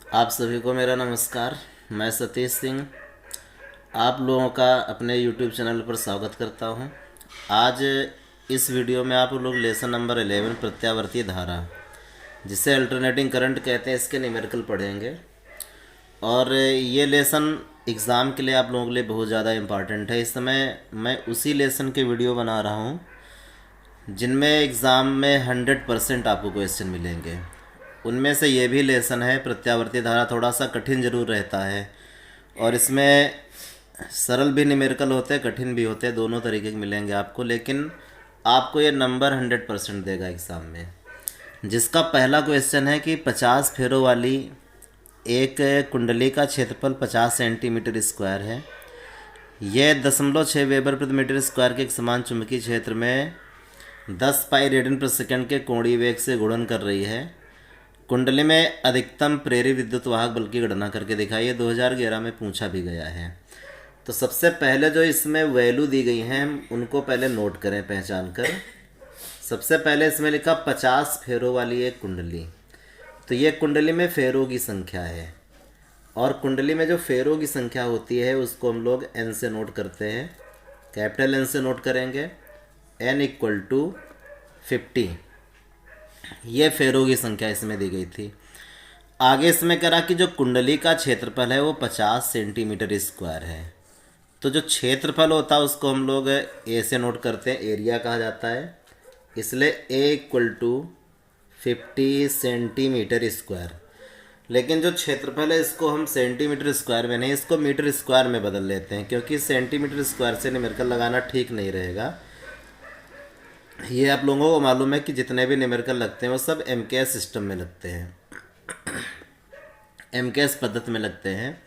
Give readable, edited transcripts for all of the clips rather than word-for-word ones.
आप सभी को मेरा नमस्कार। मैं सतीश सिंह आप लोगों का अपने YouTube चैनल पर स्वागत करता हूं। आज इस वीडियो में आप लोग लेसन नंबर 11 प्रत्यावर्ती धारा, जिसे अल्टरनेटिंग करंट कहते हैं, इसके न्यूमेरिकल पढ़ेंगे। और ये लेसन एग्ज़ाम के लिए आप लोगों के लिए बहुत ज़्यादा इम्पॉर्टेंट है। इस समय मैं उसी लेसन के वीडियो बना रहा हूँ जिनमें एग्ज़ाम में 100% आपको क्वेश्चन मिलेंगे। उनमें से ये भी लेसन है प्रत्यावर्ती धारा। थोड़ा सा कठिन ज़रूर रहता है और इसमें सरल भी न्यूमेरिकल होते हैं, कठिन भी होते हैं, दोनों तरीके के मिलेंगे आपको। लेकिन आपको ये नंबर 100% देगा एग्ज़ाम में। जिसका पहला क्वेश्चन है कि 50 फेरों वाली एक कुंडली का क्षेत्रफल 50 सेंटीमीटर स्क्वायर है। यह 0.6 वेबर प्रति मीटर स्क्वायर के एक समान चुंबकीय क्षेत्र में 10 पाई रेडियन प्रति सेकंड के कोणीय वेग से गुणन कर रही है। कुंडली में अधिकतम प्रेरित विद्युत वाहक बल की गणना करके दिखाइए। 2011 में पूछा भी गया है। तो सबसे पहले जो इसमें वैल्यू दी गई हैं उनको पहले नोट करें पहचान कर। सबसे पहले इसमें लिखा 50 फेरों वाली एक कुंडली। तो ये कुंडली में फेरों की संख्या है और कुंडली में जो फेरों की संख्या होती है उसको हम लोग एन से नोट करते हैं। कैपिटल एन से नोट करेंगे। एन इक्वल टू 50, ये फेरों की संख्या इसमें दी गई थी। आगे इसमें करा कि जो कुंडली का क्षेत्रफल है वो 50 सेंटीमीटर स्क्वायर है। तो जो क्षेत्रफल होता है उसको हम लोग ए से नोट करते हैं, एरिया कहा जाता है। इसलिए ए इक्वल टू 50 सेंटीमीटर स्क्वायर। लेकिन जो क्षेत्रफल है इसको हम सेंटीमीटर स्क्वायर में नहीं, इसको मीटर स्क्वायर में बदल लेते हैं, क्योंकि सेंटीमीटर स्क्वायर से न्यूमेरिकल लगाना ठीक नहीं रहेगा। ये आप लोगों को मालूम है कि जितने भी न्यूमेरिकल लगते हैं वो सब एमकेएस सिस्टम में लगते हैं, एमकेएस पद्धति में लगते हैं।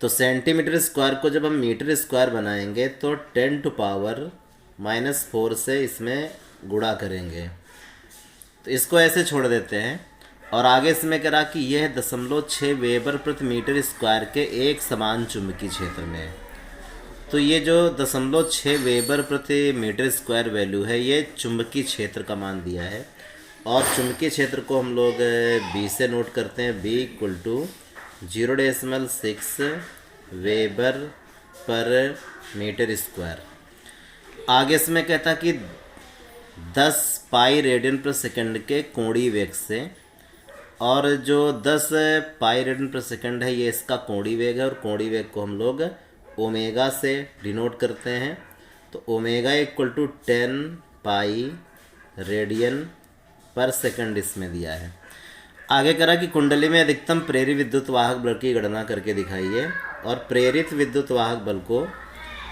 तो सेंटीमीटर स्क्वायर को जब हम मीटर स्क्वायर बनाएंगे तो 10⁻⁻4 से इसमें गुणा करेंगे। तो इसको ऐसे छोड़ देते हैं और आगे इसमें करा कि यह 0.6 वेबर प्रति मीटर स्क्वायर के एक समान चुंबकीय क्षेत्र में। तो ये जो 0.6 वेबर प्रति मीटर स्क्वायर वैल्यू है ये चुंबकीय क्षेत्र का मान दिया है। और चुंबकीय क्षेत्र को हम लोग बी से नोट करते हैं। बी इक्वल टू 0.6 वेबर पर मीटर स्क्वायर। आगे इसमें कहता कि 10 पाई रेडियन पर सेकंड के कोणीय वेग से, और जो 10 पाई रेडियन पर सेकंड है ये इसका कोणीय वेग है और कोणीय वेग को हम लोग ओमेगा से डिनोट करते हैं। तो omega equal to 10 pi radian पर सेकंड इसमें दिया है। आगे करा कि कुंडली में अधिकतम प्रेरित विद्युत वाहक बल की गणना करके दिखाइए। और प्रेरित विद्युत वाहक बल को,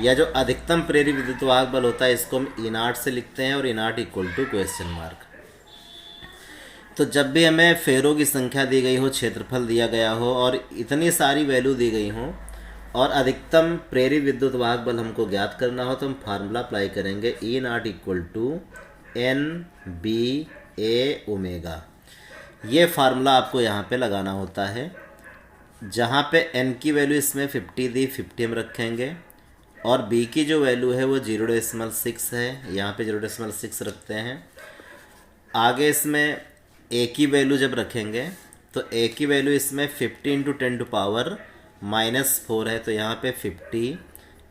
या जो अधिकतम प्रेरित विद्युत वाहक बल होता है, इसको हम ई नॉट से लिखते हैं और E naught equal to question mark. तो जब भी हमें फेरों की संख्या दी गई हो, क्षेत्रफल दिया गया हो और इतनी सारी वैल्यू दी गई हो और अधिकतम प्रेरित विद्युत वाहक बल हमको ज्ञात करना हो, तो हम फार्मूला अप्लाई करेंगे। E naught equal to N B A omega. ये फार्मूला आपको यहाँ पे लगाना होता है। जहाँ पे एन की वैल्यू इसमें 50 दी, 50 हम रखेंगे और बी की जो वैल्यू है वो 0.6 है, यहाँ पे 0.6 रखते हैं। आगे इसमें ए की वैल्यू जब रखेंगे तो ए की वैल्यू इसमें 50 इंटू 10⁻⁻4 है, तो यहाँ पे 50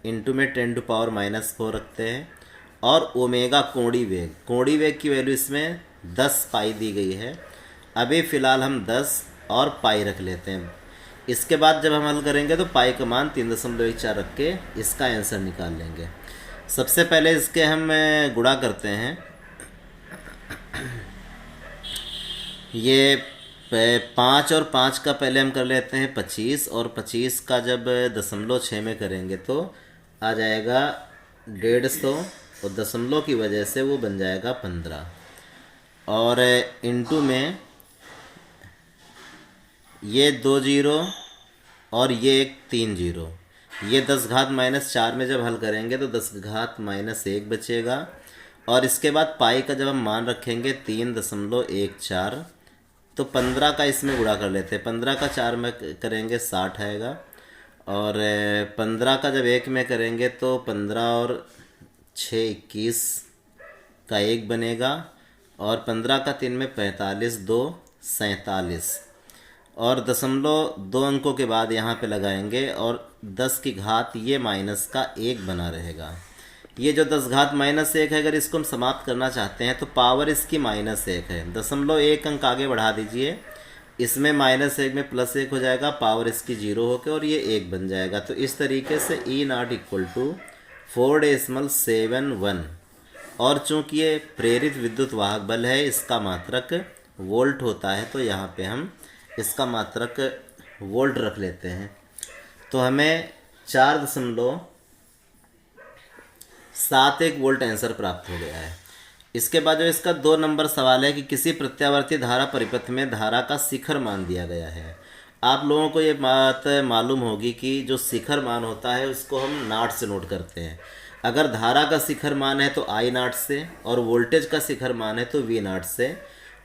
इंटू में 10⁻⁻4 रखते हैं। और ओमेगा कोणीय वेग, कोणीय वेग की वैल्यू इसमें 10 पाई दी गई है। अभी फ़िलहाल हम 10 और पाई रख लेते हैं। इसके बाद जब हम हल करेंगे तो पाई का मान 3.14 रख के इसका आंसर निकाल लेंगे। सबसे पहले इसके हम गुणा करते हैं। ये 5 और 5 का पहले हम कर लेते हैं 25, और 25 का जब 0.6 में करेंगे तो आ जाएगा 150, और दशमलव की वजह से वो बन जाएगा 15। और इंटू में ये 2 जीरो और ये एक 3 जीरो। ये 10⁻⁻4 में जब हल करेंगे तो 10⁻⁻1 बचेगा। और इसके बाद पाई का जब हम मान रखेंगे 3.14, तो 15 का इसमें गुणा कर लेते हैं। 15 का 4 में करेंगे 60 आएगा। और 15 का जब 1 में करेंगे तो 15 और 6 21 का 1 बनेगा। और 15 का 3 में 45, 2 47। और दशमलव 2 अंकों के बाद यहाँ पे लगाएंगे और 10 की घात ये माइनस का 1 बना रहेगा। ये जो 10 घात -1 है, अगर इसको हम समाप्त करना चाहते हैं तो पावर इसकी -1 है। दशमलव 1 अंक आगे बढ़ा दीजिए, इसमें -1 में +1 हो जाएगा, पावर इसकी 0 होकर और ये 1 बन जाएगा। तो इस तरीके से E0 = 4.71। और चूंकि ये प्रेरित विद्युत वाहक बल है, इसका मात्रक वोल्ट होता है, तो यहाँ पे हम इसका मात्रक वोल्ट रख लेते हैं। तो हमें 4.71 वोल्ट आंसर प्राप्त हो गया है। इसके बाद जो इसका 2 नंबर सवाल है कि किसी प्रत्यावर्ती धारा परिपथ में धारा का शिखर मान दिया गया है। आप लोगों को ये बात मालूम होगी कि जो शिखर मान होता है उसको हम नॉट से नोट करते हैं। अगर धारा का शिखर मान है तो I0 से, और वोल्टेज का शिखर मान है तो V0 से।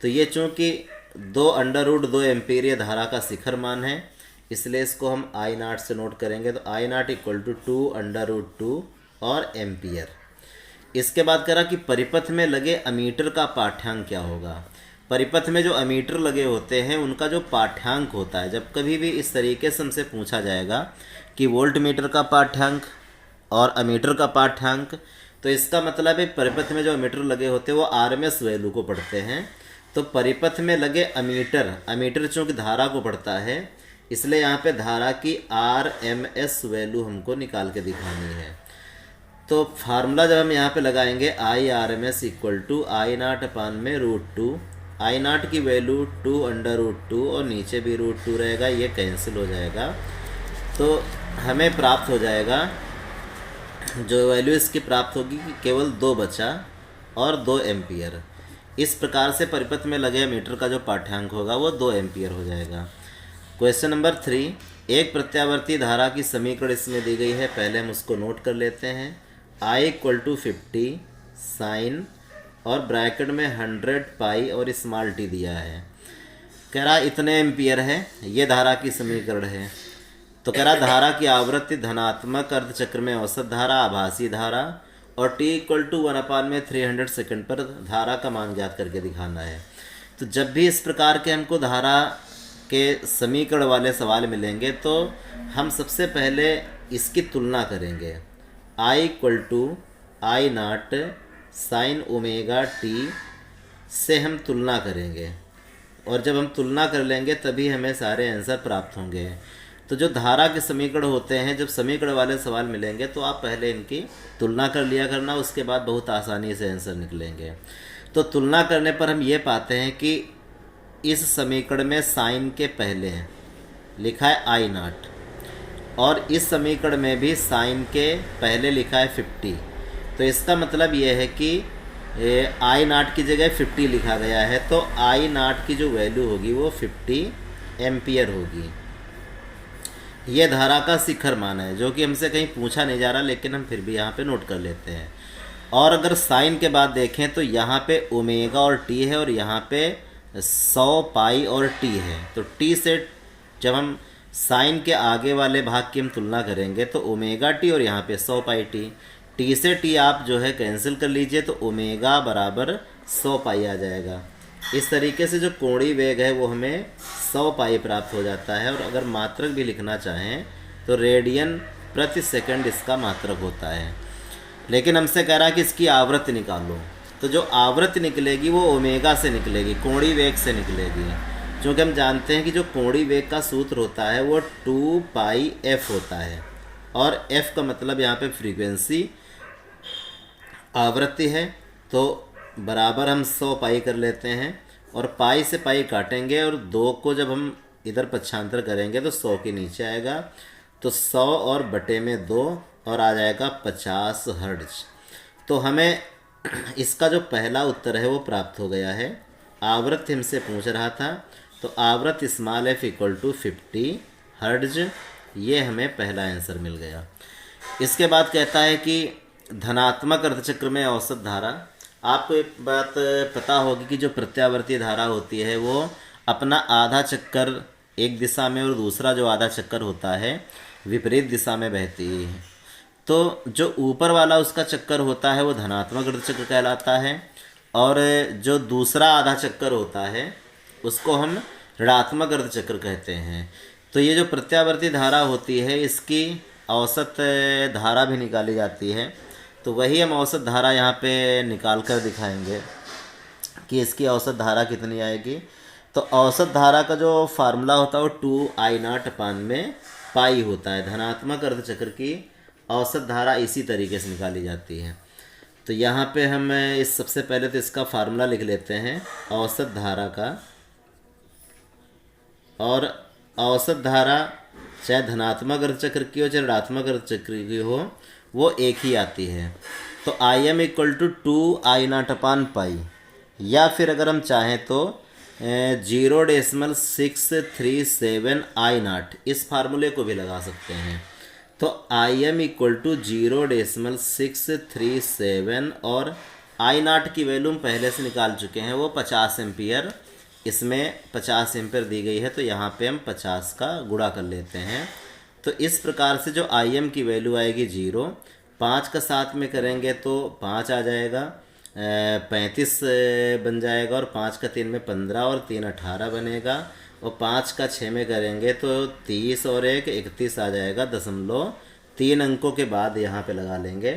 तो ये चूँकि 2√2 एम्पीरिय धारा का शिखर मान है, इसलिए इसको हम I0 से नोट करेंगे। तो I0 = 2√2 और एम्पियर। इसके बाद करा कि परिपथ में लगे अमीटर का पाठ्यांक क्या होगा। परिपथ में जो अमीटर लगे होते हैं उनका जो पाठ्यांक होता है, जब कभी भी इस तरीके से हमसे पूछा जाएगा कि वोल्ट मीटर का पाठ्यांक और अमीटर का पाठ्यांक, तो इसका मतलब है परिपथ में जो अमीटर लगे होते हैं वो RMS वैल्यू को पढ़ते हैं। तो परिपथ में लगे अमीटर चूँकि धारा को पढ़ता है, इसलिए यहाँ पे धारा की RMS वैल्यू हमको निकाल के दिखानी है। तो फार्मूला जब हम यहाँ पे लगाएंगे I_RMS = I0/√2। I0 की वैल्यू 2√2 और नीचे भी √2 रहेगा, ये कैंसिल हो जाएगा। तो हमें प्राप्त हो जाएगा, जो वैल्यू इसकी प्राप्त होगी कि केवल 2 बचा और 2 एम्पियर। इस प्रकार से परिपथ में लगे मीटर का जो पाठ्यांक होगा वो 2 एम्पियर हो जाएगा। क्वेश्चन नंबर 3, एक प्रत्यावर्ती धारा की समीकरण इसमें दी गई है। पहले हम उसको नोट कर लेते हैं। I = 50 साइन और ब्रैकेट में 100 पाई और स्मॉल t दिया है। कह रहा इतने एम्पियर है, ये धारा की समीकरण है। तो कह रहा धारा की आवृत्ति धनात्मक अर्धचक्र में औसत धारा, आभासी धारा और t = 1/300 सेकंड पर धारा का मान ज्ञात करके दिखाना है। तो जब भी इस प्रकार के हमको धारा के समीकरण वाले सवाल मिलेंगे तो हम सबसे पहले इसकी तुलना करेंगे। I = I0 sin ωt से हम तुलना करेंगे, और जब हम तुलना कर लेंगे तभी हमें सारे आंसर प्राप्त होंगे। तो जो धारा के समीकरण होते हैं, जब समीकरण वाले सवाल मिलेंगे तो आप पहले इनकी तुलना कर लिया करना, उसके बाद बहुत आसानी से आंसर निकलेंगे। तो तुलना करने पर हम ये पाते हैं कि इस समीकरण में साइन के पहले लिखा है I0, और इस समीकरण में भी साइन के पहले लिखा है 50। तो इसका मतलब ये है कि I0 की जगह 50 लिखा गया है, तो I0 की जो वैल्यू होगी वो 50 एम्पियर होगी। ये धारा का शिखर मान है, जो कि हमसे कहीं पूछा नहीं जा रहा, लेकिन हम फिर भी यहाँ पे नोट कर लेते हैं। और अगर साइन के बाद देखें तो यहाँ पे ओमेगा और टी है, और यहाँ पे 100 पाई और टी है। तो टी से जब हम साइन के आगे वाले भाग की हम तुलना करेंगे तो ओमेगा टी और यहाँ पे 100 पाई टी। टी से टी आप जो है कैंसिल कर लीजिए, तो ओमेगा बराबर 100 पाई आ जाएगा। इस तरीके से जो कोणीय वेग है वो हमें 100 पाई प्राप्त हो जाता है। और अगर मात्रक भी लिखना चाहें तो रेडियन प्रति सेकंड इसका मात्रक होता है। लेकिन हमसे कह रहा है कि इसकी आवृत्ति निकालो, तो जो आवृत्ति निकलेगी वो ओमेगा से निकलेगी, कोणीय वेग से निकलेगी। क्योंकि हम जानते हैं कि जो कोणीय वेग का सूत्र होता है वो 2πf होता है, और f का मतलब यहाँ पे फ्रीक्वेंसी आवृत्ति है। तो बराबर हम 100 पाई कर लेते हैं, और पाई से पाई काटेंगे और 2 को जब हम इधर पक्षांतर करेंगे तो 100 के नीचे आएगा। तो 100 और बटे में 2 और आ जाएगा 50 हर्ट्ज। तो हमें इसका जो पहला उत्तर है वो प्राप्त हो गया है। आवृत्ति हमसे पूछ रहा था, तो आवृत्ति स्मॉल f = 50 हर्ट्ज, ये हमें पहला आंसर मिल गया। इसके बाद कहता है कि धनात्मक अर्धचक्र में औसत धारा। आपको एक बात पता होगी कि जो प्रत्यावर्ती धारा होती है वो अपना आधा चक्कर एक दिशा में और दूसरा जो आधा चक्कर होता है विपरीत दिशा में बहती है। तो जो ऊपर वाला उसका चक्कर होता है वो धनात्मक अर्धचक्र कहलाता है, और जो दूसरा आधा चक्कर होता है उसको हम ऋणात्मक अर्धचक्र कहते हैं। तो ये जो प्रत्यावर्ती धारा होती है इसकी औसत धारा भी निकाली जाती है। तो वही हम औसत धारा यहाँ पे निकाल कर दिखाएंगे कि इसकी औसत धारा कितनी आएगी। तो औसत धारा का जो फार्मूला होता है वो 2I0 अपान में पाई होता है। धनात्मक अर्धचक्र की औसत धारा इसी तरीके से निकाली जाती है। तो यहाँ पे हम इस सबसे पहले तो इसका फार्मूला लिख लेते हैं औसत धारा का। और औसत धारा चाहे धनात्मक अर्धचक्र की हो चाहे ऋणात्मक अर्धचक्र की हो वो एक ही आती है। तो Im इक्वल टू 2I0 अपान पाई, या फिर अगर हम चाहें तो 0.637I0 इस फार्मूले को भी लगा सकते हैं। तो Im इक्वल टू 0.637 और I0 की वैल्यू हम पहले से निकाल चुके हैं, वो 50 एम्पियर। इसमें 50 एम्पियर दी गई है तो यहाँ पे हम 50 का गुणा कर लेते हैं। तो इस प्रकार से जो Im की वैल्यू आएगी 0, 5 का 7 में करेंगे तो 5 आ जाएगा, 35 बन जाएगा, और 5 का 3 में 15 और 3 18 बनेगा, और 5 का 6 में करेंगे तो 30 और 1 31 आ जाएगा। 3 अंकों के बाद यहाँ पे लगा लेंगे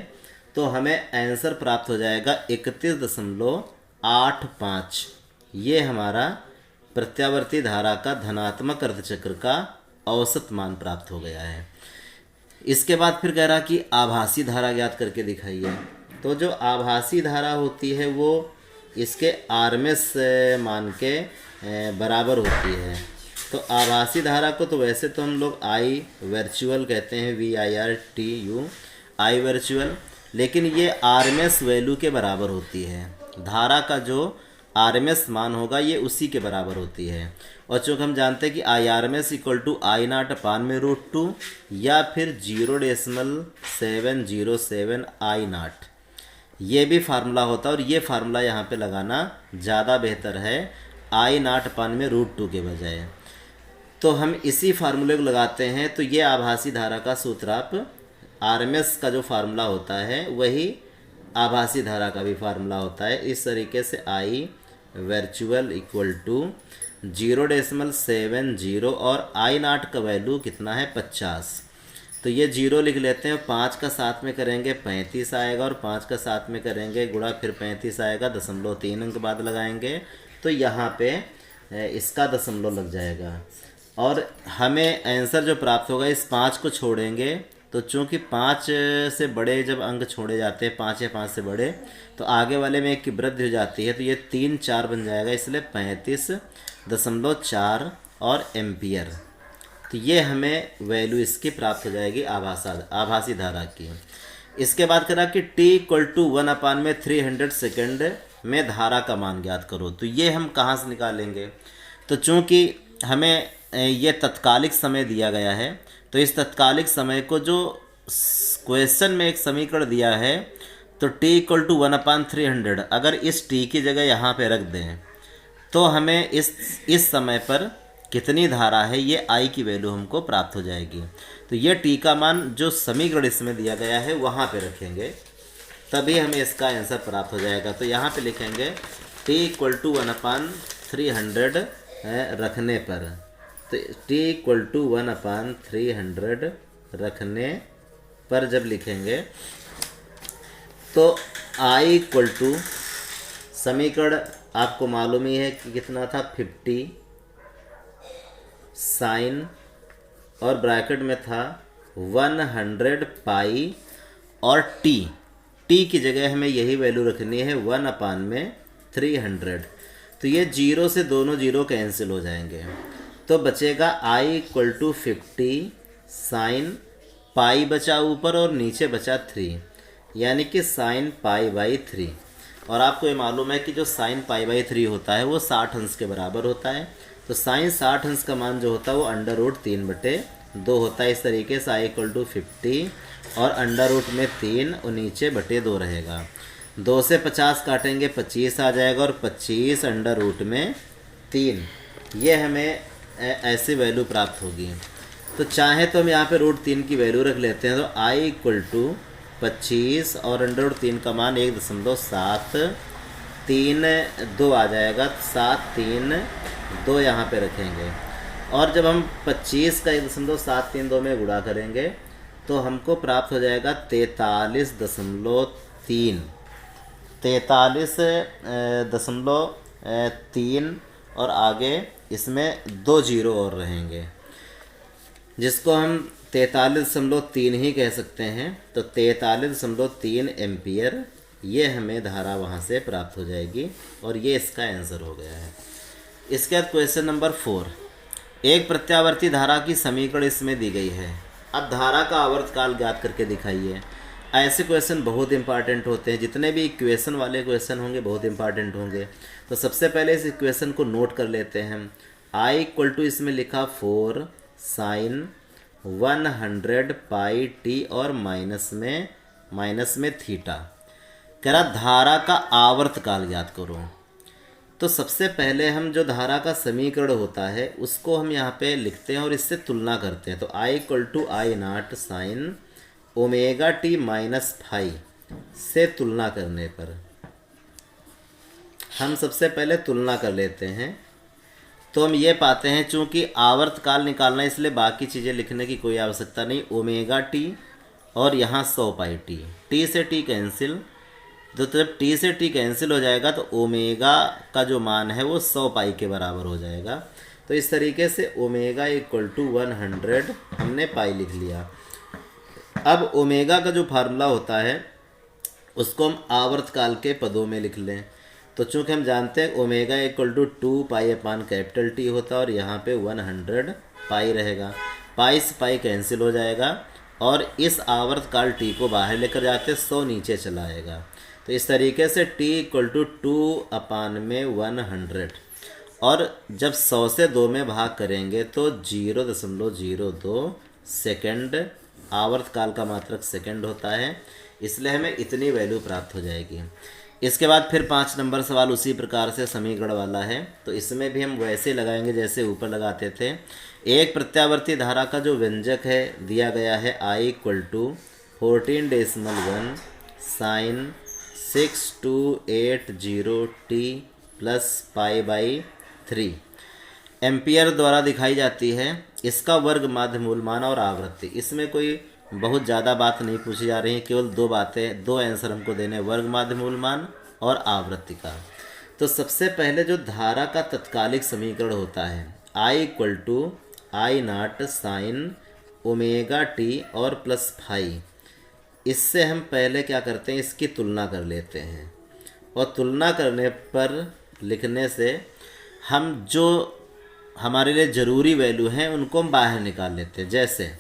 तो हमें आंसर प्राप्त हो जाएगा 31.85। ये हमारा प्रत्यावर्ती धारा का धनात्मक अर्धचक्र का औसत मान प्राप्त हो गया है। इसके बाद फिर कह रहा कि आभासी धारा ज्ञात करके दिखाइए। तो जो आभासी धारा होती है वो इसके RMS मान के बराबर होती है। तो आभासी धारा को तो वैसे तो हम लोग I वर्चुअल कहते हैं, VIRTU I वर्चुअल, लेकिन ये RMS वैल्यू के बराबर होती है। धारा का जो RMS मान होगा ये उसी के बराबर होती है। और चूँकि हम जानते हैं कि IRMS इक्वल टू I0 अपान में √2 या फिर 0.707 I0, ये भी फार्मूला होता है। और ये फार्मूला यहाँ पे लगाना ज़्यादा बेहतर है I0 अपान में √2 के बजाय। तो हम इसी फार्मूले को लगाते हैं। तो ये आभासी धारा का सूत्र आप RMS का जो फार्मूला होता है वही आभासी धारा का भी फार्मूला होता है। इस तरीके से I वर्चुअल इक्वल टू 0.70 और I0 का वैल्यू कितना है 50। तो ये 0 लिख लेते हैं, 5 का 7 में करेंगे 35 आएगा, और 5 का 7 में करेंगे गुणा फिर 35 आएगा, 0.3 अंक बाद लगाएंगे तो यहाँ पे इसका दशमलव लग जाएगा। और हमें आंसर जो प्राप्त होगा इस 5 को छोड़ेंगे तो चूँकि 5 से बड़े जब अंक छोड़े जाते हैं, 5 या 5 से बड़े, तो आगे वाले में 1 की वृद्धि हो जाती है, तो ये 3 4 बन जाएगा, इसलिए 35.4 और एम्पियर। तो ये हमें वैल्यू इसकी प्राप्त हो जाएगी आभासी धारा की। इसके बाद करा कि t इक्वल टू 1 अपान में 300 सेकेंड में धारा का मान ज्ञात करो। तो ये हम कहाँ से निकालेंगे? तो चूँकि हमें ये तत्कालिक समय दिया गया है, तो इस तत्कालिक समय को जो क्वेश्चन में एक समीकरण दिया है, तो t इक्वल टू 1 अपान 300 अगर इस t की जगह यहाँ पे रख दें तो हमें इस समय पर कितनी धारा है ये I की वैल्यू हमको प्राप्त हो जाएगी। तो ये t का मान जो समीकरण इसमें दिया गया है वहाँ पे रखेंगे, तभी हमें इसका आंसर प्राप्त हो जाएगा। तो यहाँ पे लिखेंगे t इक्वल टू 1 अपान 300 रखने पर, तो t इक्वल टू 1 अपान 300 रखने पर जब लिखेंगे तो I इक्वल टू समीकरण आपको मालूम ही है कि कितना था 50 साइन और ब्रैकेट में था 100 पाई और t की जगह हमें यही वैल्यू रखनी है 1 अपान में 300। तो ये 0 से दोनों 0 कैंसिल हो जाएंगे, तो बचेगा I equal to 50 sine pi बचा ऊपर और नीचे बचा 3, यानी कि साइन पाई बाई 3। और आपको ये मालूम है कि जो साइन पाई बाई 3 होता है वो 60 अंश के बराबर होता है। तो साइन 60 अंश का मान जो होता है वो √3/2 होता है। इस तरीके से I इक्वल टू 50 और √3 और नीचे बटे 2 रहेगा। 2 से 50 काटेंगे 25 आ जाएगा, और 25 √3, ये हमें ऐसी वैल्यू प्राप्त होगी। तो चाहे तो हम यहाँ पे √3 की वैल्यू रख लेते हैं। तो I इक्वल टू 25 और √3 का मान 1.7 3 2 आ जाएगा, 7 3 2 यहाँ पे रखेंगे। और जब हम 25 का 1.732 में गुणा करेंगे तो हमको प्राप्त हो जाएगा 43.3, 43.3 और आगे इसमें 2 जीरो और रहेंगे, जिसको हम 43.3 ही कह सकते हैं। तो 43.3 एम्पियर ये हमें धारा वहाँ से प्राप्त हो जाएगी और ये इसका आंसर हो गया है। इसके बाद क्वेश्चन नंबर 4, एक प्रत्यावर्ती धारा की समीकरण इसमें दी गई है, अब धारा का आवर्तकाल ज्ञात करके दिखाइए। ऐसे क्वेश्चन बहुत इंपॉर्टेंट होते हैं, जितने भी इक्वेशन वाले क्वेश्चन होंगे बहुत इंपॉर्टेंट होंगे। तो सबसे पहले इस इक्वेशन को नोट कर लेते हैं। I इक्वल टू इसमें लिखा 4 sin 100 पाई टी और माइनस में थीटा। कह रहा धारा का आवर्तकाल ज्ञात करो। तो सबसे पहले हम जो धारा का समीकरण होता है उसको हम यहाँ पे लिखते हैं और इससे तुलना करते हैं। तो I equal to I not sine omega T minus phi से तुलना करने पर हम सबसे पहले तुलना कर लेते हैं। तो हम ये पाते हैं, चूंकि आवर्तकाल निकालना इसलिए बाकी चीज़ें लिखने की कोई आवश्यकता नहीं। ओमेगा टी और यहाँ 100 पाई टी, टी से टी कैंसिल, तो जब टी से टी कैंसिल हो जाएगा तो ओमेगा का जो मान है वो 100 पाई के बराबर हो जाएगा। तो इस तरीके से ओमेगा इक्वल टू 100 हमने पाई लिख लिया। अब ओमेगा का जो फार्मूला होता है उसको हम आवर्तकाल के पदों में लिख लें। तो चूंकि हम जानते हैं omega equal to 2 pi upon capital T होता है और यहाँ पे 100 पाई रहेगा, पाई से पाई कैंसिल हो जाएगा और इस आवर्तकाल टी को बाहर लेकर जाते 100 नीचे चला आएगा। तो इस तरीके से t इक्वल टू 2 अपान में 100 और जब 100 से 2 में भाग करेंगे तो 0.02 सेकेंड, आवर्तकाल का मात्रक सेकेंड होता है, इसलिए हमें इतनी वैल्यू प्राप्त हो जाएगी। इसके बाद फिर 5 नंबर सवाल उसी प्रकार से समीकरण वाला है। तो इसमें भी हम वैसे लगाएंगे जैसे ऊपर लगाते थे। एक प्रत्यावर्ती धारा का जो व्यंजक है दिया गया है I equal to 14.1 sine 6280 t plus pi by 3 ampere द्वारा दिखाई जाती है। इसका वर्ग, माध्य मूलमान और आवृत्ति, इसमें कोई बहुत ज़्यादा बात नहीं पूछी जा रही है, केवल 2 बातें, 2 आंसर हमको देने, वर्ग, माध्य मूलमान और आवृत्ति का। तो सबसे पहले जो धारा का तत्कालिक समीकरण होता है I equal to I not sine omega T और प्लस फाई, इससे हम पहले क्या करते हैं, इसकी तुलना कर लेते हैं और तुलना करने पर लिखने से हम जो हमारे लिए ज़रूरी वैल्यू हैं उनको हम बाहर निकाल लेते हैं। जैसे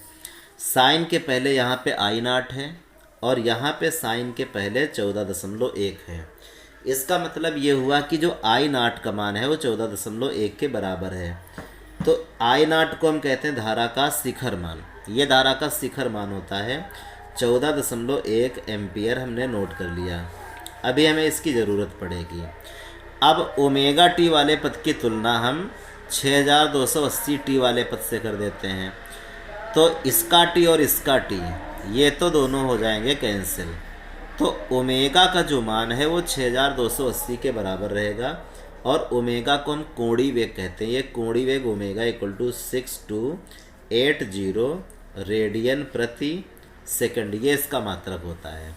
साइन के पहले यहाँ पे आई नॉट है और यहाँ पे साइन के पहले 14.1 है। इसका मतलब ये हुआ कि जो आई नॉट का मान है वो 14.1 के बराबर है। तो आई नॉट को हम कहते हैं धारा का शिखर मान, ये धारा का शिखर मान होता है। 14.1 एम्पियर हमने नोट कर लिया। अभी हमें इसकी ज़रूरत पड़ेगी। अब ओमेगा टी वाले पद की तुलना हम 6280 टी वाले पद से कर देते हैं। तो इसका टी और इसका टी ये तो दोनों हो जाएंगे कैंसिल। तो ओमेगा का जो मान है वो 6280 के बराबर रहेगा और ओमेगा को हम कोणीय वेग कहते हैं। ये कोणीय वेग ओमेगा इक्वल टू 6280 रेडियन प्रति सेकंड, ये इसका मात्रक होता है।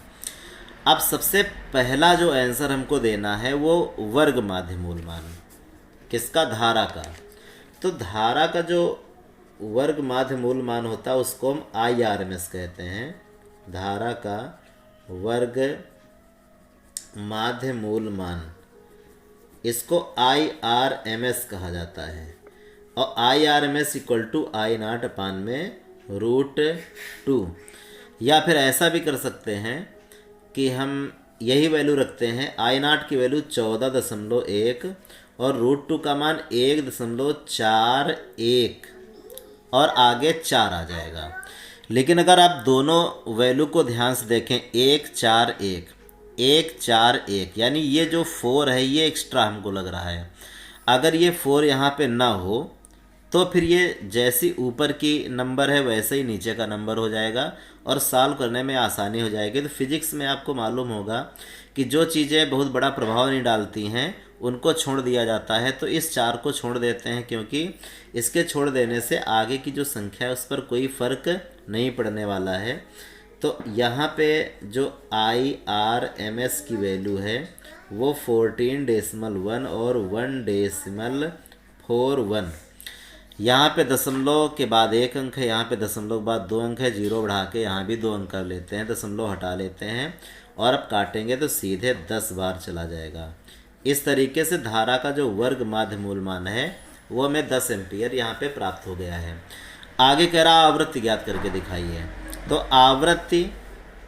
अब सबसे पहला जो आंसर हमको देना है वो वर्ग माध्य मूलमान, किसका, धारा का। तो धारा का जो वर्ग माध्य मूलमान होता है उसको हम IRMS कहते हैं। धारा का वर्ग माध्य मूलमान, इसको IRMS कहा जाता है। और IRMS equal to I naught upon में √2, या फिर ऐसा भी कर सकते हैं कि हम यही वैल्यू रखते हैं, आई नॉट की वैल्यू 14.1 और √2 का मान 1.41 और आगे 4 आ जाएगा। लेकिन अगर आप दोनों वैल्यू को ध्यान से देखें, 141 यानी ये जो 4 है ये एक्स्ट्रा हमको लग रहा है। अगर ये 4 यहाँ पे ना हो तो फिर ये जैसी ऊपर की नंबर है वैसे ही नीचे का नंबर हो जाएगा और सॉल्व करने में आसानी हो जाएगी। तो फिजिक्स में आपको मालूम होगा कि जो चीज़ें बहुत बड़ा प्रभाव नहीं डालती हैं उनको छोड़ दिया जाता है। तो इस 4 को छोड़ देते हैं, क्योंकि इसके छोड़ देने से आगे की जो संख्या है उस पर कोई फ़र्क नहीं पड़ने वाला है। तो यहाँ पे जो IRMS की वैल्यू है वो 14.1 और 1.41। यहाँ पे दशमलव के बाद 1 अंक है, यहाँ पे दशमलव के बाद 2 अंक है, जीरो बढ़ा के यहाँ भी 2 अंक कर लेते हैं, दशमलव हटा लेते हैं और अब काटेंगे तो सीधे 10 बार चला जाएगा। इस तरीके से धारा का जो वर्ग माध्य मूल मान है वो हमें 10 एम्पियर यहाँ पे प्राप्त हो गया है। आगे कह रहा आवृत्ति ज्ञात करके दिखाइए। तो आवृत्ति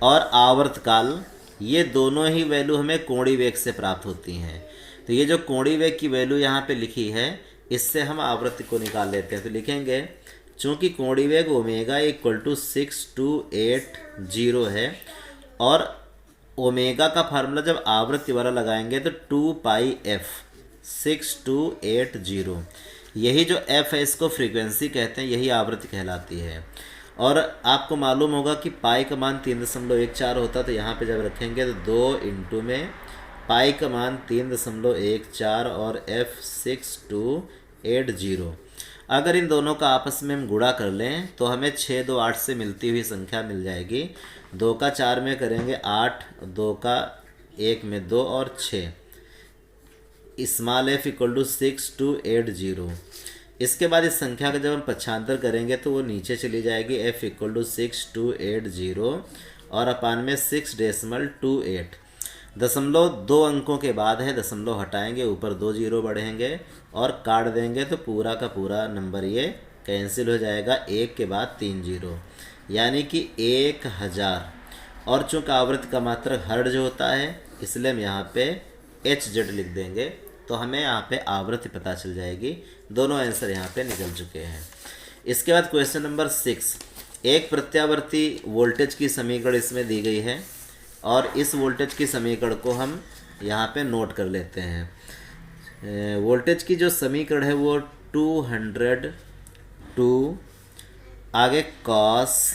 और आवर्तकाल ये दोनों ही वैल्यू हमें कोणीय वेग से प्राप्त होती हैं। तो ये जो कोणीय वेग की वैल्यू यहाँ पे लिखी है इससे हम आवृत्ति को निकाल लेते हैं। तो लिखेंगे चूँकि कोणीय वेग ओमेगा = 6280 है और ओमेगा का फार्मूला जब आवृत्ति वाला लगाएंगे तो 2πf 6280, यही जो f है इसको फ्रीक्वेंसी कहते हैं, यही आवृत्ति कहलाती है। और आपको मालूम होगा कि पाई का मान 3.14 होता, तो यहाँ पे जब रखेंगे तो 2 इंटू में पाई का मान 3.14 और f 6280। अगर इन दोनों का आपस में हम गुणा कर लें तो हमें 6 2 8 से मिलती हुई संख्या मिल जाएगी। 2 का 4 में करेंगे 8, 2 का 1 में 2 और 6, स्मॉल f = 6280। इसके बाद इस संख्या का जब हम पक्षांतर करेंगे तो वो नीचे चली जाएगी, f = 6280 और अपान में 6.28। दशमलव 2 अंकों के बाद है, दशमलव हटाएंगे, ऊपर 2 जीरो बढ़ेंगे और काट देंगे तो पूरा का पूरा नंबर ये कैंसिल हो जाएगा। 1 के बाद 3 जीरो यानी कि 1000। और चूँकि आवृत्ति का मात्रक हर्ट्ज होता है इसलिए हम यहाँ पे HZ लिख देंगे तो हमें यहाँ पे आवृत्ति पता चल जाएगी। दोनों आंसर यहाँ पे निकल चुके हैं। इसके बाद क्वेश्चन नंबर 6, एक प्रत्यावर्ती वोल्टेज की समीकरण इसमें दी गई है और इस वोल्टेज की समीकरण को हम यहाँ पे नोट कर लेते हैं। वोल्टेज की जो समीकरण है वो 202 आगे cos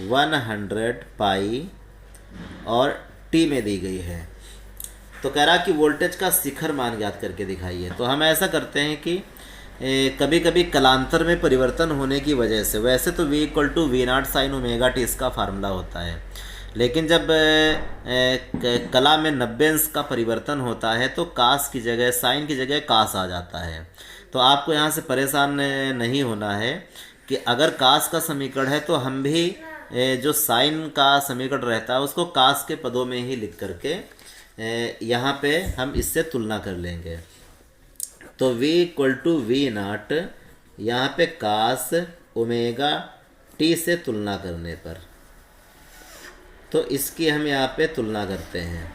100 पाई और t में दी गई है। तो कह रहा कि वोल्टेज का शिखर मान ज्ञात करके दिखाइए। तो हम ऐसा करते हैं कि कभी कभी कलांतर में परिवर्तन होने की वजह से, वैसे तो v = V0 sin ω t इसका फार्मूला होता है, लेकिन जब कला में 90 अंश का परिवर्तन होता है तो कास की जगह साइन की जगह कास आ जाता है। तो आपको यहाँ से परेशान नहीं होना है कि अगर कास का समीकरण है तो हम भी जो साइन का समीकरण रहता है उसको कास के पदों में ही लिख करके यहाँ पे हम इससे तुलना कर लेंगे। तो v = V0 यहाँ पे कास ओमेगा t से तुलना करने पर, तो इसकी हम यहाँ पे तुलना करते हैं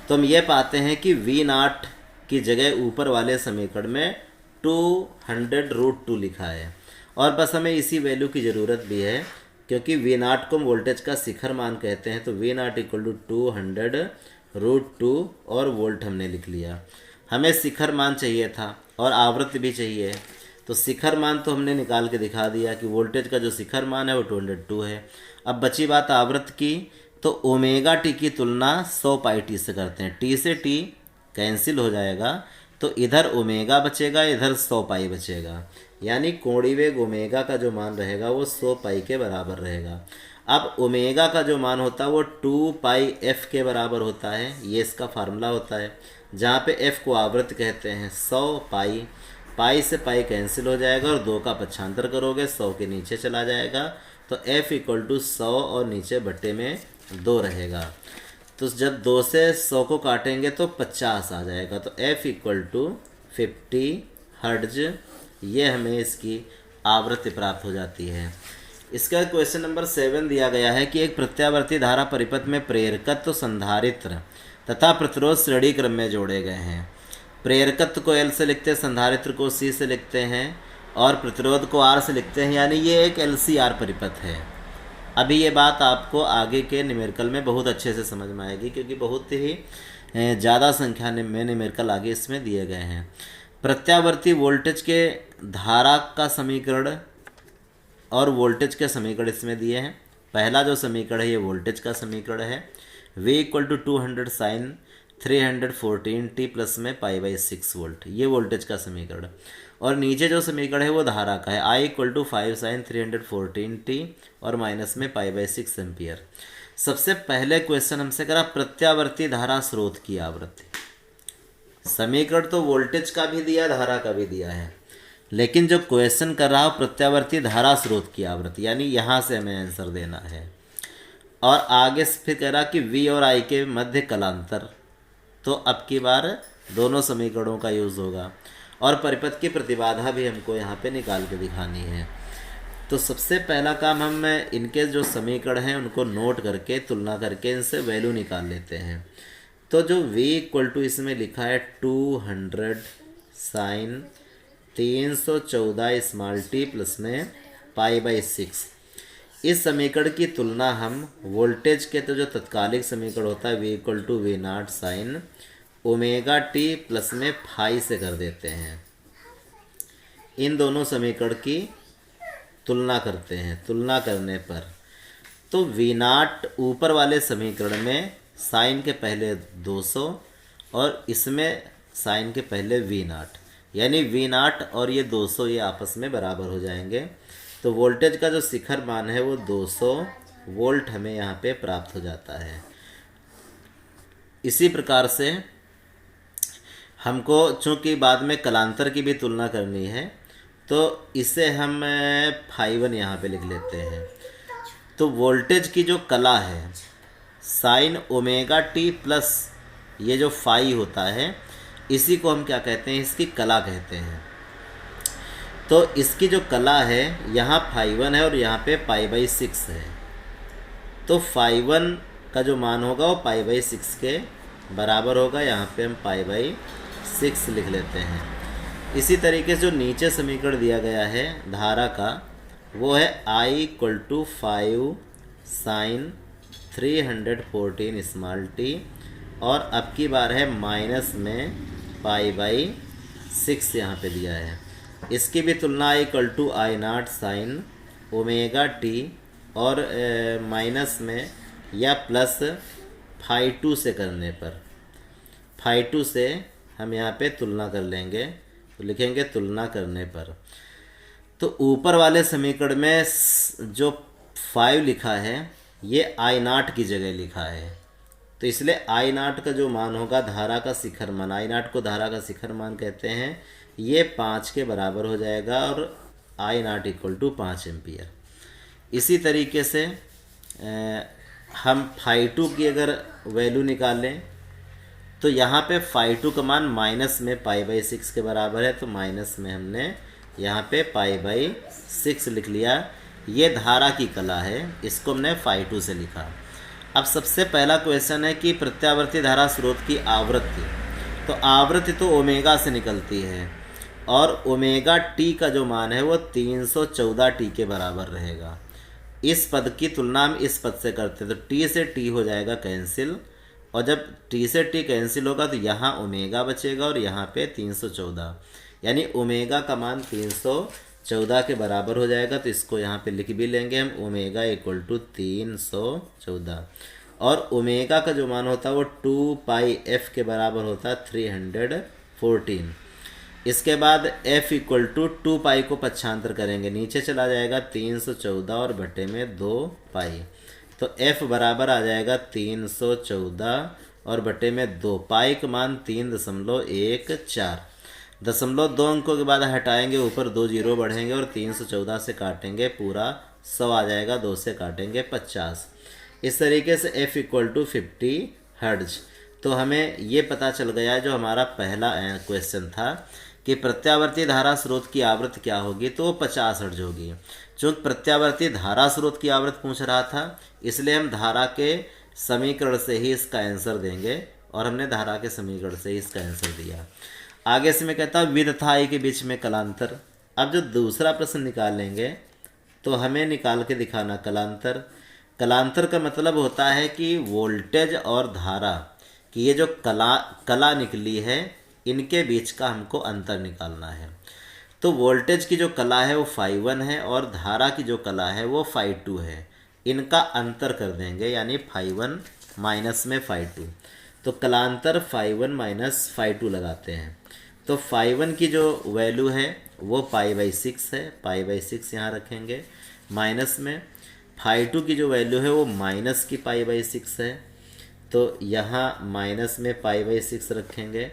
तो हम ये पाते हैं कि V0 की जगह ऊपर वाले समीकरण में 200√2 लिखा है और बस हमें इसी वैल्यू की ज़रूरत भी है क्योंकि V0 को हम वोल्टेज का शिखर मान कहते हैं। तो V0 = 200√2 और वोल्ट हमने लिख लिया। हमें शिखर मान चाहिए था और आवृत्ति भी चाहिए, तो शिखर मान तो हमने निकाल के दिखा दिया कि वोल्टेज का जो शिखर मान है वो 202 है। अब बची बात आवृत्ति की, तो ओमेगा टी की तुलना 100πt से करते हैं। टी से टी कैंसिल हो जाएगा तो इधर ओमेगा बचेगा, इधर 100π बचेगा, यानी कोणीय वेग ओमेगा का जो मान रहेगा वो 100π के बराबर रहेगा। अब ओमेगा का जो मान होता है वो 2πf के बराबर होता है, ये इसका फार्मूला होता है, जहाँ पे f को आवृत्ति कहते हैं। 100π, पाई से पाई कैंसिल हो जाएगा और 2 का पक्षांतर करोगे 100 के नीचे चला जाएगा, तो f = 100 और नीचे बट्टे में 2 रहेगा। तो जब 2 से 100 को काटेंगे तो 50 आ जाएगा, तो f = 50 हर्ट्ज, ये हमें इसकी आवृत्ति प्राप्त हो जाती है। इसका क्वेश्चन नंबर 7 दिया गया है कि एक प्रत्यावर्ती धारा परिपथ में प्रेरकत्व, संधारित्र तथा प्रतिरोध श्रेणी क्रम में जोड़े गए हैं। प्रेरकत्व को L से लिखते हैं, संधारित्र को C से लिखते हैं और प्रतिरोध को R से लिखते हैं, यानी ये एक LCR परिपथ है। अभी ये बात आपको आगे के न्यूमेरिकल में बहुत अच्छे से समझ में आएगी क्योंकि बहुत ही ज़्यादा संख्या में न्यूमेरिकल आगे इसमें दिए गए हैं। प्रत्यावर्ती वोल्टेज के धारा का समीकरण और वोल्टेज के समीकरण इसमें दिए हैं। पहला जो समीकरण है ये वोल्टेज का समीकरण है, V equal to 200 sine 314t plus में π/6 वोल्ट, ये वोल्टेज का समीकरण। और नीचे जो समीकरण है वो धारा का है, I equal to 5 sign 314t और माइनस में π/6 एम्पियर। सबसे पहले क्वेश्चन हमसे करा प्रत्यावर्ती धारा स्रोत की आवृत्ति। समीकरण तो वोल्टेज का भी दिया, धारा का भी दिया है, लेकिन जो क्वेश्चन कर रहा हो प्रत्यावर्ती धारा स्रोत की आवृत्ति, यानी यहाँ से हमें आंसर देना है। और आगे से फिर कह रहा कि V और I के मध्य कलांतर, तो अब की बार दोनों समीकरणों का यूज़ होगा। और परिपथ की प्रतिबाधा भी हमको यहाँ पे निकाल के दिखानी है। तो सबसे पहला काम हम इनके जो समीकरण हैं उनको नोट करके तुलना करके इनसे वैल्यू निकाल लेते हैं। तो जो V इक्वल टू इसमें लिखा है 200 साइन 314 स्मॉल t प्लस में π/6, इस समीकरण की तुलना हम वोल्टेज के तो जो तत्कालिक समीकरण होता है V equal to V0 sine omega t plus में फाई से कर देते हैं। इन दोनों समीकरण की तुलना करते हैं। तुलना करने पर तो V0 ऊपर वाले समीकरण में साइन के पहले 200 और इसमें साइन के पहले V0, यानी V0 और ये 200 ये आपस में बराबर हो जाएंगे। तो वोल्टेज का जो शिखर मान है वो 200 वोल्ट हमें यहाँ पे प्राप्त हो जाता है। इसी प्रकार से हमको चूँकि बाद में कलांतर की भी तुलना करनी है, तो इसे हम φ1 यहाँ पे लिख लेते हैं। तो वोल्टेज की जो कला है साइन ओमेगा टी प्लस ये जो फाई होता है, इसी को हम क्या कहते हैं, इसकी कला कहते हैं। तो इसकी जो कला है यहाँ φ1 है और यहाँ पे π/6 है। तो φ1 का जो मान होगा वो π/6 के बराबर होगा। यहाँ पे हम π/6 लिख लेते हैं। इसी तरीके से जो नीचे समीकरण दिया गया है धारा का, वो है I equal to 5 sine 314 small t और अब की बार है माइनस में π/6 यहाँ पे दिया है। इसकी भी तुलना I equal to I0 sine omega t और माइनस में या प्लस φ2 से करने पर, φ2 से हम यहाँ पे तुलना कर लेंगे। तो लिखेंगे तुलना करने पर, तो ऊपर वाले समीकरण में जो 5 लिखा है ये I0 की जगह लिखा है। तो इसलिए I0 का जो मान होगा धारा का शिखर मान, I0 को धारा का शिखर मान कहते हैं, ये 5 के बराबर हो जाएगा और I0 इक्वल टू 5 एम्पियर। इसी तरीके से हम φ2 की अगर वैल्यू निकालें तो यहाँ पे φ2 का मान माइनस में π/6 के बराबर है। तो माइनस में हमने यहाँ पे π/6 लिख लिया। ये धारा की कला है, इसको हमने φ2 से लिखा। अब सबसे पहला क्वेश्चन है कि प्रत्यावर्ती धारा स्रोत की आवृत्ति। तो आवृत्ति तो ओमेगा से निकलती है और ओमेगा टी का जो मान है वो 314t के बराबर रहेगा। इस पद की तुलना हम इस पद से करते हैं, तो t से t हो जाएगा कैंसिल, और जब t से t कैंसिल होगा तो यहाँ ओमेगा बचेगा और यहाँ पे 314, यानी ओमेगा का मान 314 के बराबर हो जाएगा। तो इसको यहाँ पे लिख भी लेंगे हम, ओमेगा इक्वल टू 314 और ओमेगा का जो मान होता है वो 2πf के बराबर होता है 314। इसके बाद f इक्वल टू 2π को पक्षांतर करेंगे, नीचे चला जाएगा 314 और बटे में 2π। तो f बराबर आ जाएगा 314 और बटे में 2, पाई का मान 3.14। 0.2 अंकों के बाद हटाएंगे, ऊपर 2 जीरो बढ़ेंगे और 314 से काटेंगे पूरा 100 आ जाएगा, 2 से काटेंगे 50। इस तरीके से f इक्वल टू 50 हर्ट्ज। तो हमें ये पता चल गया है जो हमारा पहला क्वेश्चन था कि प्रत्यावर्ती धारा स्रोत की आवृत्ति क्या होगी, तो वो 50 हर्ट्ज होगी। चूँकि प्रत्यावर्ती धारा स्रोत की आवृत्ति पूछ रहा था, इसलिए हम धारा के समीकरण से ही इसका आंसर देंगे और हमने धारा के समीकरण से ही इसका आंसर दिया। आगे से मैं कहता हूँ V तथा I के बीच में कलांतर। अब जो दूसरा प्रश्न निकालेंगे तो हमें निकाल के दिखाना कलांतर। कलांतर का मतलब होता है कि वोल्टेज और धारा की ये जो कला निकली है, इनके बीच का हमको अंतर निकालना है। तो वोल्टेज की जो कला है वो φ1 है और धारा की जो कला है वो φ2 है। इनका अंतर कर देंगे, यानी φ1 माइनस में φ2। तो कलांतर φ1 माइनस φ2 लगाते हैं। तो φ1 की जो वैल्यू है वो π/6 है, π/6 यहाँ रखेंगे। माइनस में φ2 की जो वैल्यू है वो माइनस की π/6 है, तो यहाँ माइनस में π/6 रखेंगे।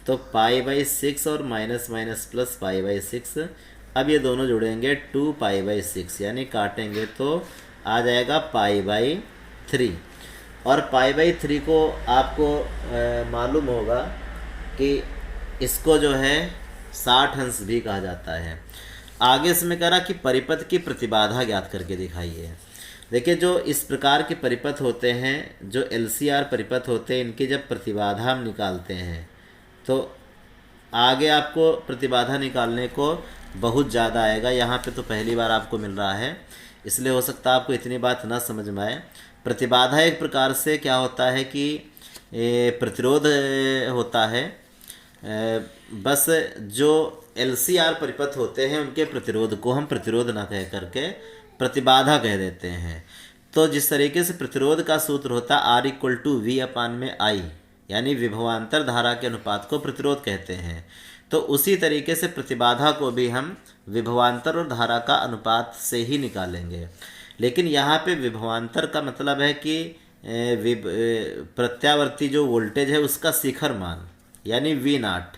तो π/6 और माइनस माइनस प्लस π/6। अब ये दोनों जुड़ेंगे 2π/6, यानी काटेंगे तो आ जाएगा π/3। और π/3 को आपको मालूम होगा कि इसको जो है 60 अंश भी कहा जाता है। आगे इसमें कह रहा कि परिपथ की प्रतिबाधा ज्ञात करके दिखाइए। देखिए, जो इस प्रकार के परिपथ होते हैं, जो LCR परिपथ होते हैं, इनकी जब प्रतिबाधा हम निकालते हैं तो आगे आपको प्रतिबाधा निकालने को बहुत ज़्यादा आएगा। यहाँ पे तो पहली बार आपको मिल रहा है, इसलिए हो सकता है आपको इतनी बात ना समझ में आए। प्रतिबाधा एक प्रकार से क्या होता है कि प्रतिरोध होता है। बस जो LCR परिपथ होते हैं उनके प्रतिरोध को हम प्रतिरोध ना कह करके प्रतिबाधा कह देते हैं। तो जिस तरीके से प्रतिरोध का सूत्र होता है R=V/I, यानी विभवांतर धारा के अनुपात को प्रतिरोध कहते हैं, तो उसी तरीके से प्रतिबाधा को भी हम विभवांतर और धारा का अनुपात से ही निकालेंगे। लेकिन यहाँ पे विभवांतर का मतलब है कि प्रत्यावर्ती जो वोल्टेज है उसका शिखर मान, यानी V0।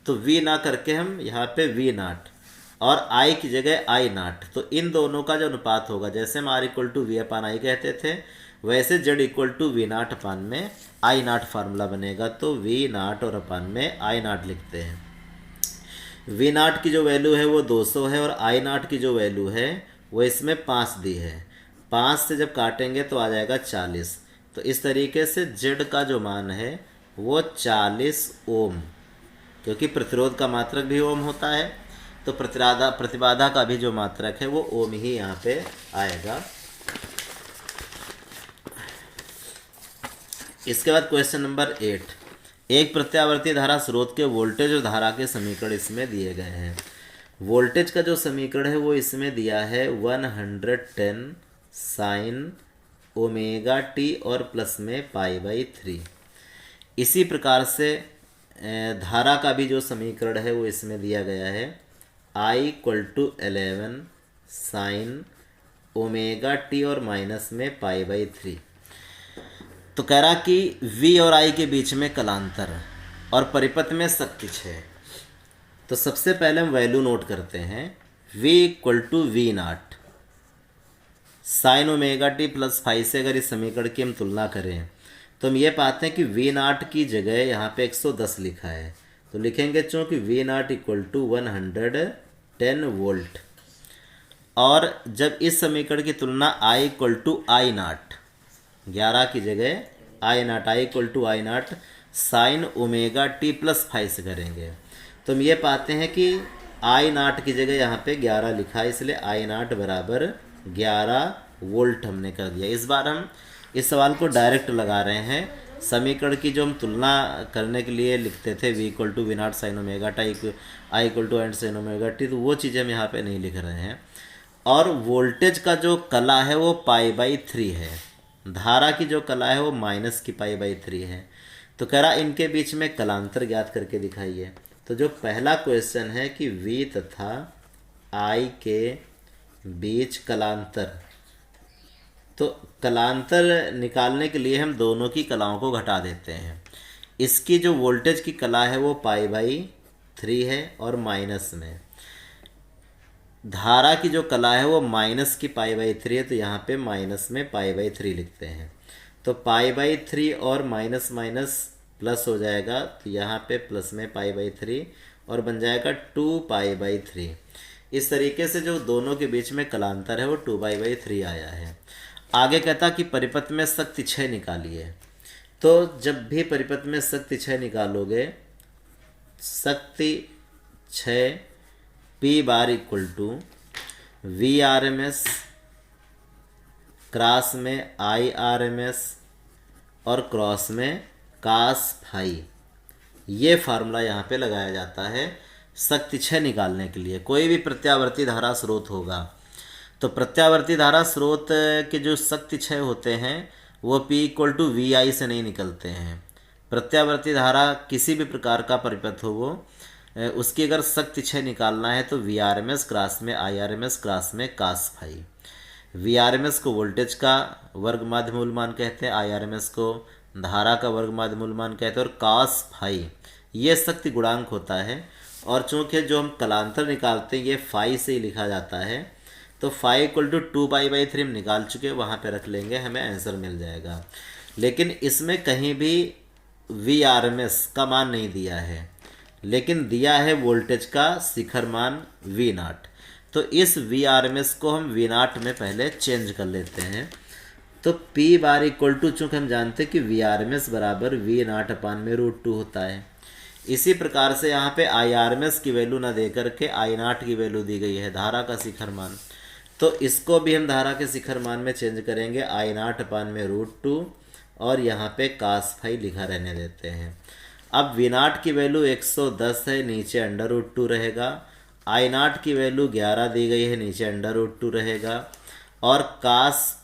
तो V ना करके हम यहाँ पे V0 और I की जगह I0। तो इन दोनों का जो अनुपात होगा, जैसे हम R=V/I कहते थे, वैसे Z=V0 अपान में I0 फार्मूला बनेगा। तो V0 और अपान में I0 लिखते हैं। V0 की जो वैल्यू है वो 200 है और I0 की जो वैल्यू है वो इसमें 5 दी है। 5 से जब काटेंगे तो आ जाएगा 40। तो इस तरीके से Z का जो मान है वो 40 ओम, क्योंकि प्रतिरोध का मात्रक भी ओम होता है, तो प्रतिबाधा का भी जो मात्रक है वो ओम ही यहाँ पे आएगा। इसके बाद क्वेश्चन नंबर 8। एक प्रत्यावर्ती धारा स्रोत के वोल्टेज और धारा के समीकरण इसमें दिए गए हैं। वोल्टेज का जो समीकरण है वो इसमें दिया है 110 साइन ओमेगा टी और प्लस में π/3। इसी प्रकार से धारा का भी जो समीकरण है वो इसमें दिया गया है I=11 साइन ओमेगा टी और माइनस में π/3। तो कह रहा कि V और I के बीच में कलांतर और परिपथ में शक्ति 6। तो सबसे पहले हम वैल्यू नोट करते हैं। V=V0 sign omega T plus five से अगर इस समीकरण की हम तुलना करें तो हम ये पाते हैं कि V0 की जगह यहाँ पे 110 लिखा है, तो लिखेंगे चूँकि V0=110 वोल्ट। और जब इस समीकरण की तुलना I=I0, 11 की जगह I0 sine omega T plus 5 से करेंगे तो हम ये पाते हैं कि I0 की जगह यहाँ पे 11 लिखा है, इसलिए I0 बराबर 11 वोल्ट हमने कर दिया। इस बार हम इस सवाल को डायरेक्ट लगा रहे हैं। समीकरण की जो हम तुलना करने के लिए लिखते थे V=V0 sign omega T I=I sign omega T, तो वो चीज़ें हम यहाँ पे नहीं लिख रहे हैं। और वोल्टेज का जो कला है वो π/3 है, धारा की जो कला है वो माइनस की π/3 है। तो कह रहा इनके बीच में कलांतर ज्ञात करके दिखाइए। तो जो पहला क्वेश्चन है कि V तथा I के बीच कलांतर, तो कलांतर निकालने के लिए हम दोनों की कलाओं को घटा देते हैं। इसकी जो वोल्टेज की कला है वो π/3 है और माइनस में धारा की जो कला है वो माइनस की π/3 है, तो यहाँ पे माइनस में π/3 लिखते हैं। तो π/3 और माइनस माइनस प्लस हो जाएगा, तो यहाँ पे प्लस में π/3 और बन जाएगा 2π/3। इस तरीके से जो दोनों के बीच में कलांतर है वो 2π/3 आया है। आगे कहता कि परिपथ में शक्ति 6 निकालिए। तो जब भी परिपथ में शक्ति 6 निकालोगे, शक्ति 6 P= VRMS क्रॉस में IRMS और क्रॉस में cos φ, ये फार्मूला यहाँ पे लगाया जाता है। शक्ति क्षय निकालने के लिए कोई भी प्रत्यावर्ती धारा स्रोत होगा, तो प्रत्यावर्ती धारा स्रोत के जो शक्ति क्षय होते हैं वो P=VI से नहीं निकलते हैं। प्रत्यावर्ती धारा किसी भी प्रकार का परिपथ हो वो उसकी अगर शक्ति क्षय निकालना है तो Vrms क्रॉस में Irms क्रॉस में cos फाई। Vrms को वोल्टेज का वर्ग माध्य मूल मान कहते हैं, Irms को धारा का वर्ग माध्य मूल मान कहते हैं, और cos फाई ये शक्ति गुणांक होता है। और चूँकि जो हम कलांतर निकालते हैं ये फाई से ही लिखा जाता है, तो φ=2π/3 हम निकाल चुके हैं, वहाँ पे रख लेंगे, हमें आंसर मिल जाएगा। लेकिन इसमें कहीं भी Vrms का मान नहीं दिया है, लेकिन दिया है वोल्टेज का शिखर मान V0। तो इस Vrms को हम V0 में पहले चेंज कर लेते हैं। तो P⁻= चूँकि हम जानते हैं कि Vrms बराबर V0/√2 होता है। इसी प्रकार से यहाँ पे Irms की वैल्यू ना दे करके I0 की वैल्यू दी गई है, धारा का शिखर मान। तो इसको भी हम धारा के शिखर मान में चेंज करेंगे, I0/√2 और यहाँ पे cos फाई लिखा रहने देते हैं। अब V0 की वैल्यू 110 है, नीचे √2 रहेगा। I0 की वैल्यू 11 दी गई है, नीचे √2 रहेगा। और cos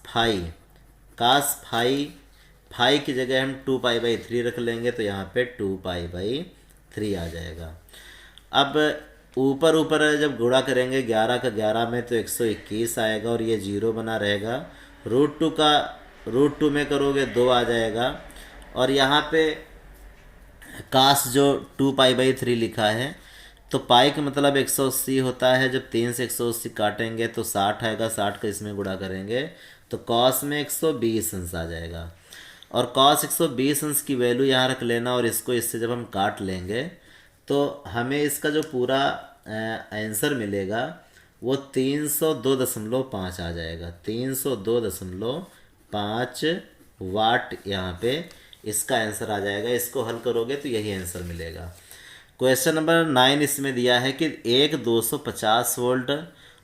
फाई की जगह हम 2π/3 रख लेंगे, तो यहाँ पे 2π/3 आ जाएगा। अब ऊपर जब गुणा करेंगे 11 का 11 में तो 121 आएगा, और ये 0 बना रहेगा। √2 का √2 में करोगे 2 आ जाएगा। और यहाँ पे कास जो 2π/3 लिखा है, तो पाई का मतलब 180 होता है। जब 3 से 180 काटेंगे तो 60 आएगा, 60 का इसमें गुणा करेंगे तो कॉस में 120 अंश आ जाएगा। और कॉस 120 अंश की वैल्यू यहाँ रख लेना, और इसको इससे जब हम काट लेंगे तो हमें इसका जो पूरा आंसर मिलेगा वो 302.5 आ जाएगा। 302.5 वाट यहाँ पे इसका आंसर आ जाएगा। इसको हल करोगे तो यही आंसर मिलेगा। क्वेश्चन नंबर 9 इसमें दिया है कि एक 250 वोल्ट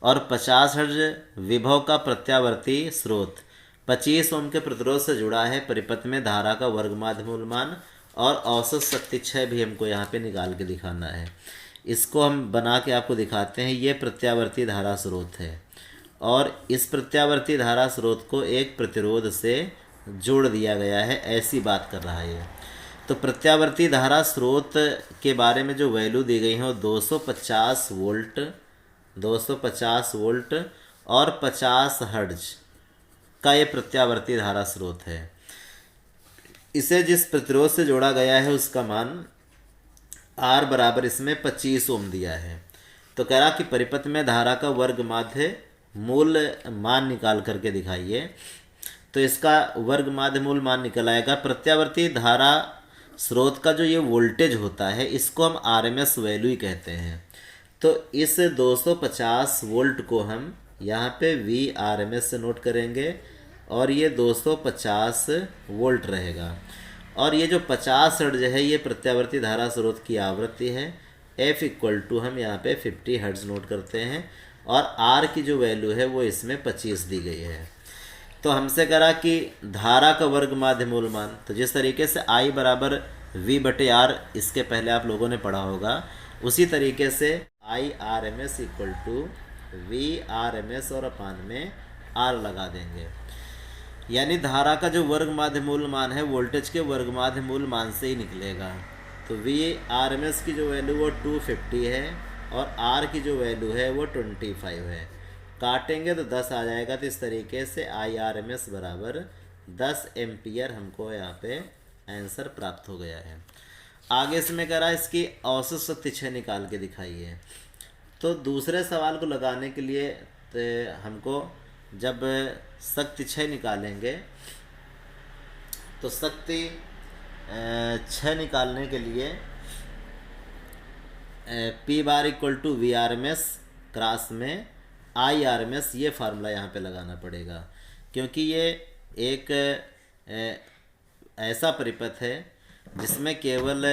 और 50 हर्ट्ज विभव का प्रत्यावर्ती स्रोत 25 ओम के प्रतिरोध से जुड़ा है। परिपथ में धारा का वर्ग माध्य मूल मान और औसत शक्ति क्षय भी हमको यहाँ पे निकाल के दिखाना है। इसको हम बना के आपको दिखाते हैं। ये प्रत्यावर्ती धारा स्रोत है, और इस प्रत्यावर्ती धारा स्रोत को एक प्रतिरोध से जोड़ दिया गया है, ऐसी बात कर रहा है ये। तो प्रत्यावर्ती धारा स्रोत के बारे में जो वैल्यू दी गई है वो 250 वोल्ट और 50 हर्ट्ज का ये प्रत्यावर्ती धारा स्रोत है। इसे जिस प्रतिरोध से जोड़ा गया है उसका मान R बराबर इसमें 25 ओम दिया है। तो कह रहा कि परिपथ में धारा का वर्ग माध्य मूल मान निकाल करके दिखाइए। तो इसका वर्ग माध्य मूल मान निकल आएगा। प्रत्यावर्ती धारा स्रोत का जो ये वोल्टेज होता है इसको हम RMS वैल्यू ही कहते हैं। तो इस 250 वोल्ट को हम यहाँ पे Vrms से नोट करेंगे, और ये 250 वोल्ट रहेगा। और ये जो 50 हर्ट्ज है ये प्रत्यावर्ती धारा स्रोत की आवृत्ति है। F= हम यहाँ पे 50 हर्ट्ज नोट करते हैं, और R की जो वैल्यू है वो इसमें 25 दी गई है। तो हमसे करा कि धारा का वर्ग माध्य मूल मान, तो जिस तरीके से I बराबर V/R इसके पहले आप लोगों ने पढ़ा होगा, उसी तरीके से Irms = Vrms और अपान में R लगा देंगे। यानी धारा का जो वर्ग माध्य मूल मान है वोल्टेज के वर्ग माध्य मूल मान से ही निकलेगा। तो Vrms की जो वैल्यू वो 250 है, और R की जो वैल्यू है वो 25 है। काटेंगे तो 10 आ जाएगा। तो इस तरीके से Irms बराबर 10 एम्पियर हमको यहाँ पे आंसर प्राप्त हो गया है। आगे इसमें करा इसकी औसत शक्ति क्षय निकाल के दिखाइए। तो दूसरे सवाल को लगाने के लिए तो हमको जब शक्ति क्षय निकालेंगे तो शक्ति क्षय निकालने के लिए P⁻ = Vrms क्रॉस में Irms ये फार्मूला यहाँ पे लगाना पड़ेगा, क्योंकि ये एक ऐसा परिपथ है जिसमें केवल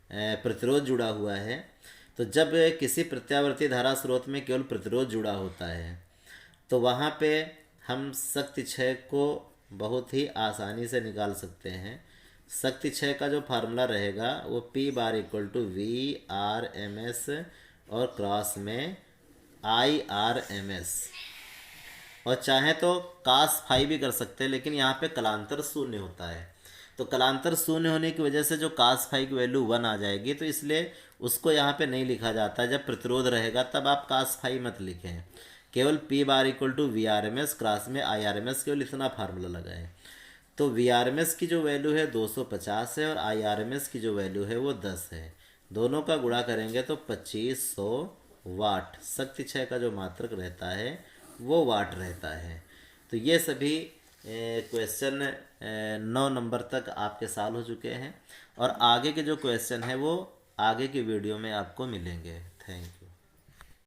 प्रतिरोध जुड़ा हुआ है। तो जब किसी प्रत्यावर्ती धारा स्रोत में केवल प्रतिरोध जुड़ा होता है तो वहाँ पे हम शक्ति क्षय को बहुत ही आसानी से निकाल सकते हैं। शक्ति 6 का जो फार्मूला रहेगा वो P bar equal to VRMS और क्रॉस में IRMS, और चाहे तो कास फाई भी कर सकते हैं, लेकिन यहाँ पे कलांतर शून्य होता है। तो कलांतर शून्य होने की वजह से जो कास फाई की वैल्यू 1 आ जाएगी, तो इसलिए उसको यहाँ पे नहीं लिखा जाता। जब प्रतिरोध रहेगा तब आप कास फाई मत लिखें, केवल P bar equal to VRMS cross में IRMS, केवल इतना फार्मूला लगाएं। तो VRMS की जो वैल्यू है 250 है और IRMS की जो वैल्यू है वो 10 है। दोनों का गुणा करेंगे तो 2500 वाट। शक्ति 6 का जो मात्रक रहता है वो वाट रहता है। तो ये सभी क्वेश्चन 9 नंबर तक आपके सॉल्व हो चुके हैं, और आगे के जो क्वेश्चन है वो आगे की वीडियो में आपको मिलेंगे। Thank you.